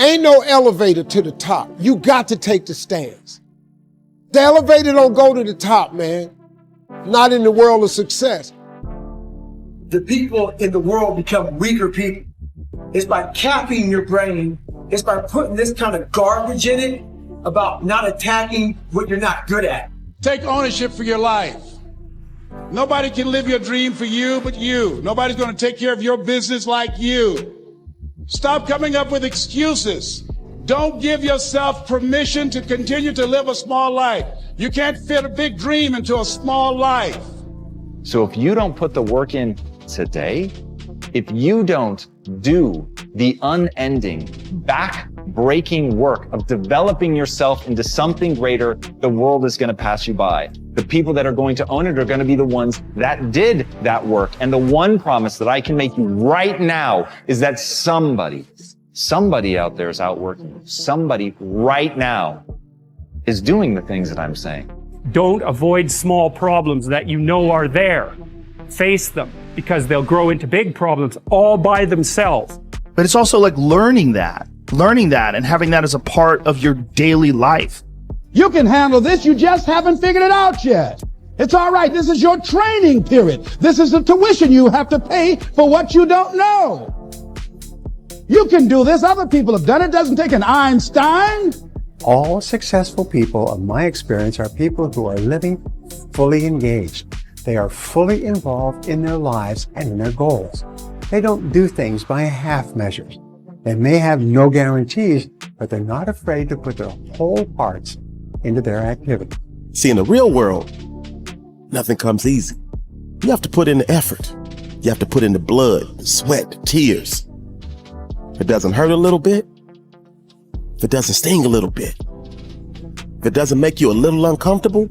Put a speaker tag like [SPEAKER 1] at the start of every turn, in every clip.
[SPEAKER 1] Ain't no elevator to the top. You got to take the stairs. The elevator don't go to the top, man. Not in the world of success.
[SPEAKER 2] The people in the world become weaker people. It's by capping your brain. It's by putting this kind of garbage in it about not attacking what you're not good at.
[SPEAKER 3] Take ownership for your life. Nobody can live your dream for you but you. Nobody's going to take care of your business like you. Stop coming up with excuses. Don't give yourself permission to continue to live a small life. You can't fit a big dream into a small life.
[SPEAKER 4] So if you don't put the work in today, if you don't do the unending, back-breaking work of developing yourself into something greater, the world is going to pass you by. The people that are going to own it are going to be the ones that did that work. And the one promise that I can make you right now is that somebody out there is outworking. Somebody right now is doing the things that I'm saying.
[SPEAKER 5] Don't avoid small problems that you know are there. Face them, because they'll grow into big problems all by themselves.
[SPEAKER 6] But it's also like learning that and having that as a part of your daily life.
[SPEAKER 7] You can handle this, you just haven't figured it out yet. It's all right, this is your training period. This is the tuition you have to pay for what you don't know. You can do this, other people have done it, doesn't take an Einstein.
[SPEAKER 8] All successful people, of my experience, are people who are living fully engaged. They are fully involved in their lives and in their goals. They don't do things by half measures. They may have no guarantees, but they're not afraid to put their whole hearts into their activity.
[SPEAKER 9] See, in the real world, nothing comes easy. You have to put in the effort. You have to put in the blood, the sweat, the tears. If it doesn't hurt a little bit, if it doesn't sting a little bit, if it doesn't make you a little uncomfortable,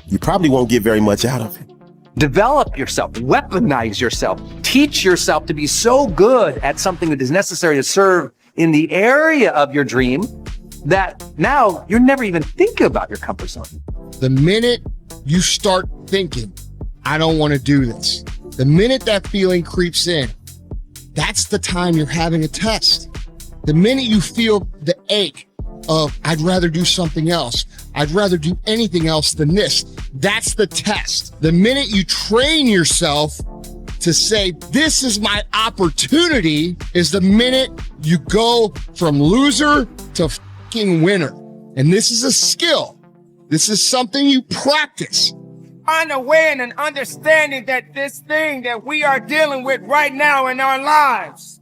[SPEAKER 9] you probably won't get very much out of it.
[SPEAKER 10] Develop yourself, weaponize yourself, teach yourself to be so good at something that is necessary to serve in the area of your dream that now you're never even thinking about your comfort zone.
[SPEAKER 1] The minute you start thinking, I don't want to do this, the minute that feeling creeps in, that's the time you're having a test. The minute you feel the ache of, I'd rather do something else, I'd rather do anything else than this, that's the test. The minute you train yourself to say, this is my opportunity, is the minute you go from loser to fucking winner. And this is a skill. This is something you practice.
[SPEAKER 11] Unaware and understanding that this thing that we are dealing with right now in our lives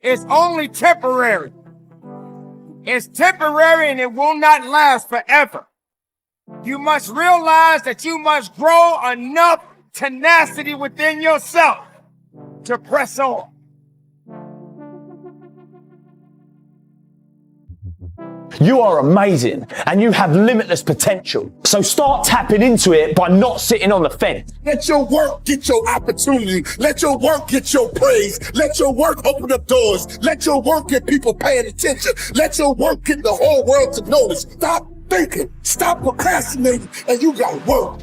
[SPEAKER 11] is only temporary. It's temporary and it will not last forever. You must realize that you must grow enough tenacity within yourself to press on.
[SPEAKER 12] You are amazing and you have limitless potential. So start tapping into it by not sitting on the fence.
[SPEAKER 9] Let your work get your opportunity. Let your work get your praise. Let your work open up doors. Let your work get people paying attention. Let your work get the whole world to notice. Stop thinking. Stop procrastinating. And you got work.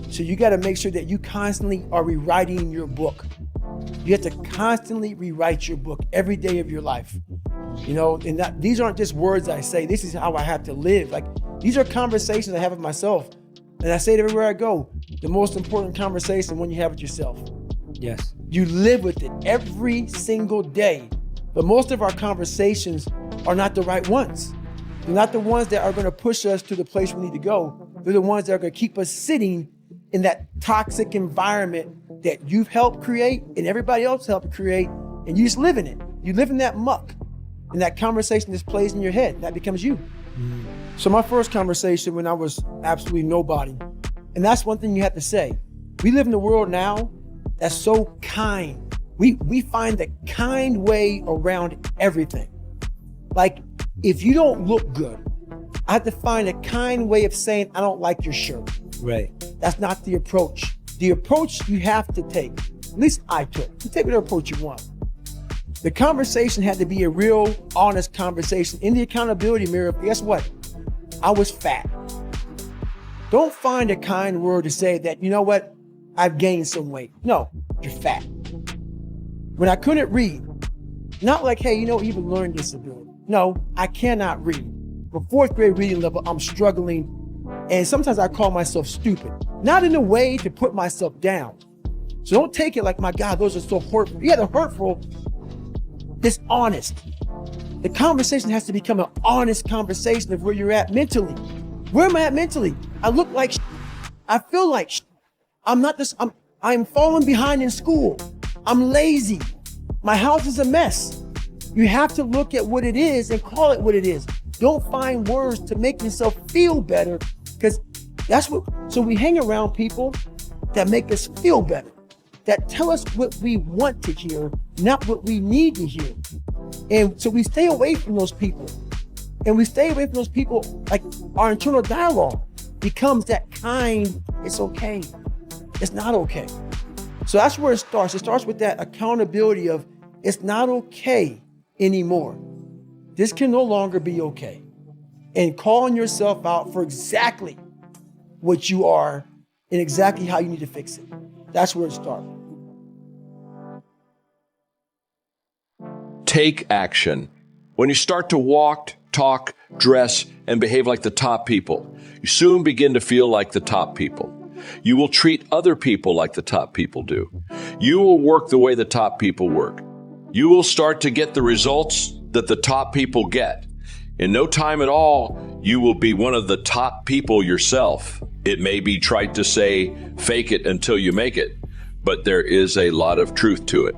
[SPEAKER 2] So you got to make sure that you constantly are rewriting your book. You have to constantly rewrite your book every day of your life. You know, and these aren't just words I say. This is how I have to live. Like, these are conversations I have with myself. And I say it everywhere I go. The most important conversation when you have with yourself.
[SPEAKER 10] Yes.
[SPEAKER 2] You live with it every single day. But most of our conversations are not the right ones. They're not the ones that are going to push us to the place we need to go. They're the ones that are going to keep us sitting in that toxic environment that you've helped create and everybody else helped create, and you just live in it. You live in that muck, and that conversation just plays in your head. That becomes you. So my first conversation when I was absolutely nobody, and that's one thing you have to say. We live in a world now that's so kind. We find the kind way around everything. Like, if you don't look good, I have to find a kind way of saying, I don't like your shirt.
[SPEAKER 10] Right.
[SPEAKER 2] That's not the approach. The approach you have to take, at least I took, you take whatever approach you want. The conversation had to be a real, honest conversation. In the accountability mirror, guess what? I was fat. Don't find a kind word to say that, you know what? I've gained some weight. No, you're fat. When I couldn't read, not like, hey, even learn disability. No, I cannot read. For 4th grade reading level, I'm struggling. And sometimes I call myself stupid. Not in a way to put myself down. So don't take it like, my God, those are so hurtful. Yeah, they're hurtful. It's honest. The conversation has to become an honest conversation of where you're at mentally. Where am I at mentally? I look like shit. I feel like shit. I'm falling behind in school. I'm lazy. My house is a mess. You have to look at what it is and call it what it is. Don't find words to make yourself feel better, because so we hang around people that make us feel better, that tell us what we want to hear, not what we need to hear. And so we stay away from those people. And we stay away from those people, like our internal dialogue becomes that kind, it's okay. It's not okay. So that's where it starts. It starts with that accountability of, it's not okay anymore. This can no longer be okay. And calling yourself out for exactly what you are and exactly how you need to fix it. That's where it starts.
[SPEAKER 13] Take action. When you start to walk, talk, dress, and behave like the top people, you soon begin to feel like the top people. You will treat other people like the top people do. You will work the way the top people work. You will start to get the results that the top people get. In no time at all, you will be one of the top people yourself. It may be trite to say, fake it until you make it, but there is a lot of truth to it.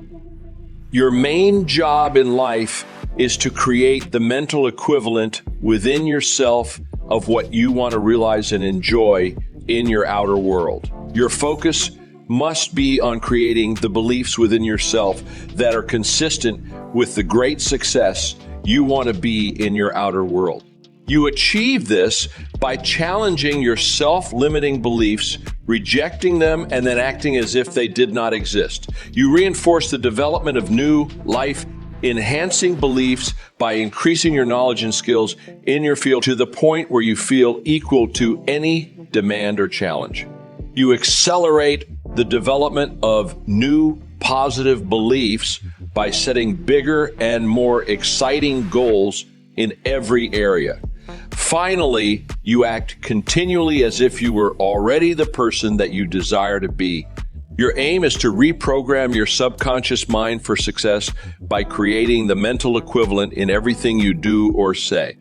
[SPEAKER 13] Your main job in life is to create the mental equivalent within yourself of what you want to realize and enjoy in your outer world. Your focus must be on creating the beliefs within yourself that are consistent with the great success you want to be in your outer world. You achieve this by challenging your self-limiting beliefs, rejecting them, and then acting as if they did not exist. You reinforce the development of new life-enhancing beliefs by increasing your knowledge and skills in your field to the point where you feel equal to any demand or challenge. You accelerate the development of new positive beliefs by setting bigger and more exciting goals in every area. Finally, you act continually as if you were already the person that you desire to be. Your aim is to reprogram your subconscious mind for success by creating the mental equivalent in everything you do or say.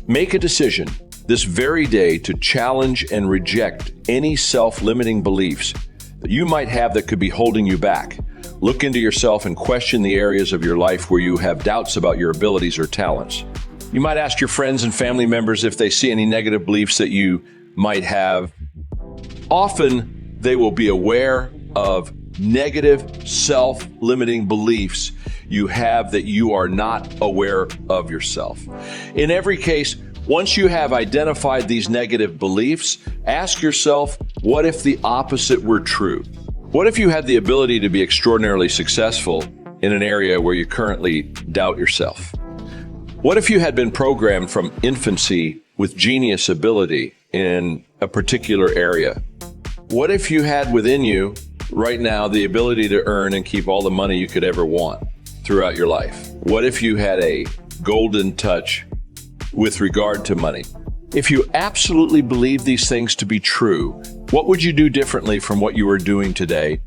[SPEAKER 13] Make a decision this very day to challenge and reject any self-limiting beliefs that you might have that could be holding you back. Look into yourself and question the areas of your life where you have doubts about your abilities or talents. You might ask your friends and family members if they see any negative beliefs that you might have. Often, they will be aware of negative self-limiting beliefs you have that you are not aware of yourself. In every case, once you have identified these negative beliefs, ask yourself, what if the opposite were true? What if you had the ability to be extraordinarily successful in an area where you currently doubt yourself? What if you had been programmed from infancy with genius ability in a particular area? What if you had within you right now the ability to earn and keep all the money you could ever want throughout your life? What if you had a golden touch with regard to money? If you absolutely believe these things to be true, what would you do differently from what you are doing today?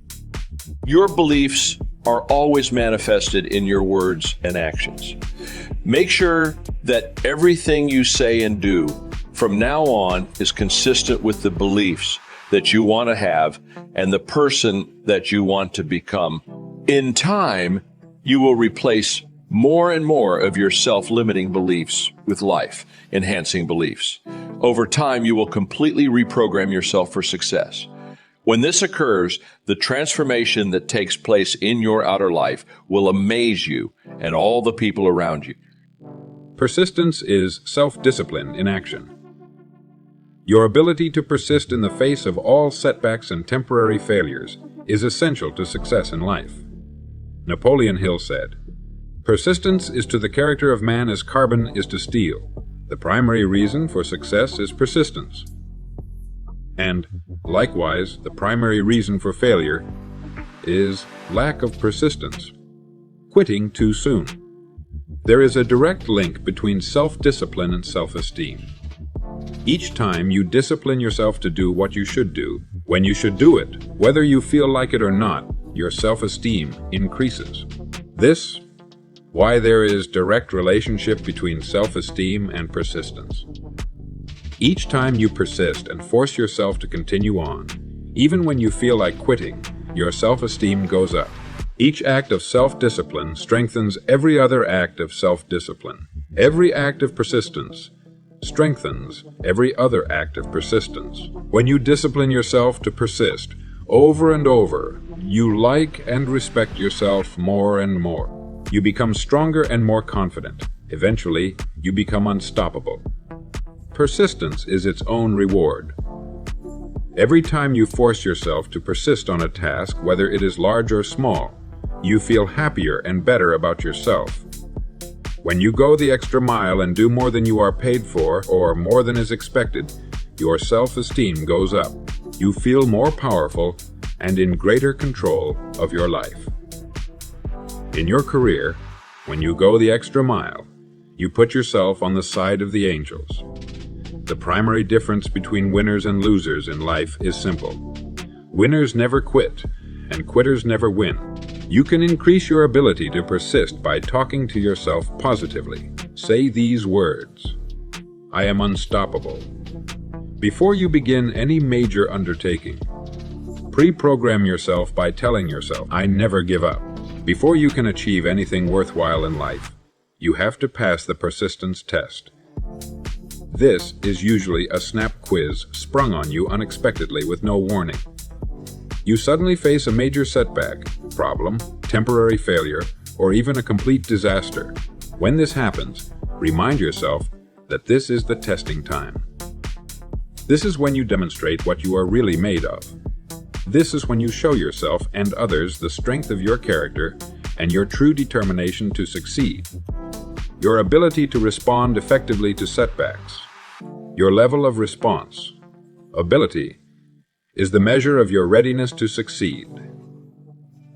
[SPEAKER 13] Your beliefs are always manifested in your words and actions. Make sure that everything you say and do from now on is consistent with the beliefs that you want to have and the person that you want to become. In time, you will replace more and more of your self-limiting beliefs with life-enhancing beliefs. Over time, you will completely reprogram yourself for success. When this occurs, the transformation that takes place in your outer life will amaze you and all the people around you.
[SPEAKER 14] Persistence is self-discipline in action. Your ability to persist in the face of all setbacks and temporary failures is essential to success in life. Napoleon Hill said, "Persistence is to the character of man as carbon is to steel. The primary reason for success is persistence. And, likewise, the primary reason for failure is lack of persistence." quitting too soon. There is a direct link between self-discipline and self-esteem. Each time you discipline yourself to do what you should do, when you should do it, whether you feel like it or not, your self-esteem increases. This, why there is direct relationship between self-esteem and persistence. Each time you persist and force yourself to continue on, even when you feel like quitting, your self-esteem goes up. Each act of self-discipline strengthens every other act of self-discipline. Every act of persistence strengthens every other act of persistence. When you discipline yourself to persist over and over, you like and respect yourself more and more. You become stronger and more confident. Eventually, you become unstoppable. Persistence is its own reward. Every time you force yourself to persist on a task, whether it is large or small, you feel happier and better about yourself. When you go the extra mile and do more than you are paid for or more than is expected, your self-esteem goes up. You feel more powerful and in greater control of your life. In your career, when you go the extra mile, you put yourself on the side of the angels. The primary difference between winners and losers in life is simple. Winners never quit, and quitters never win. You can increase your ability to persist by talking to yourself positively. Say these words: I am unstoppable. Before you begin any major undertaking, pre-program yourself by telling yourself, I never give up. Before you can achieve anything worthwhile in life, you have to pass the persistence test. This is usually a snap quiz sprung on you unexpectedly with no warning. You suddenly face a major setback, problem, temporary failure, or even a complete disaster. When this happens, remind yourself that this is the testing time. This is when you demonstrate what you are really made of. This is when you show yourself and others the strength of your character and your true determination to succeed. Your ability to respond effectively to setbacks. Your level of response. Ability is the measure of your readiness to succeed.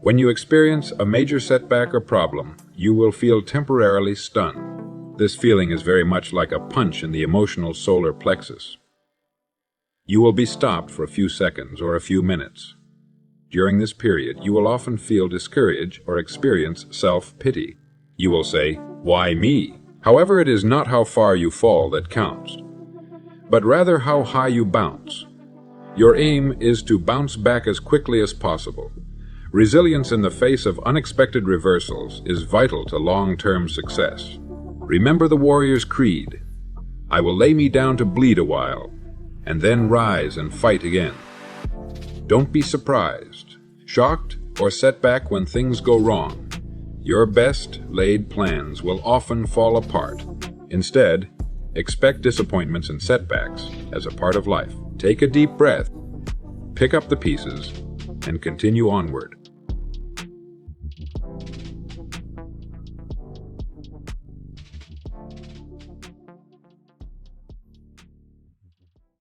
[SPEAKER 14] When you experience a major setback or problem, you will feel temporarily stunned. This feeling is very much like a punch in the emotional solar plexus. You will be stopped for a few seconds or a few minutes. During this period, you will often feel discouraged or experience self-pity. You will say, "Why me?" However, it is not how far you fall that counts, but rather how high you bounce. Your aim is to bounce back as quickly as possible. Resilience in the face of unexpected reversals is vital to long-term success. Remember the warrior's creed: I will lay me down to bleed a while, and then rise and fight again. Don't be surprised, shocked, or set back when things go wrong. Your best laid plans will often fall apart. Instead, expect disappointments and setbacks as a part of life. Take a deep breath, pick up the pieces, and continue onward.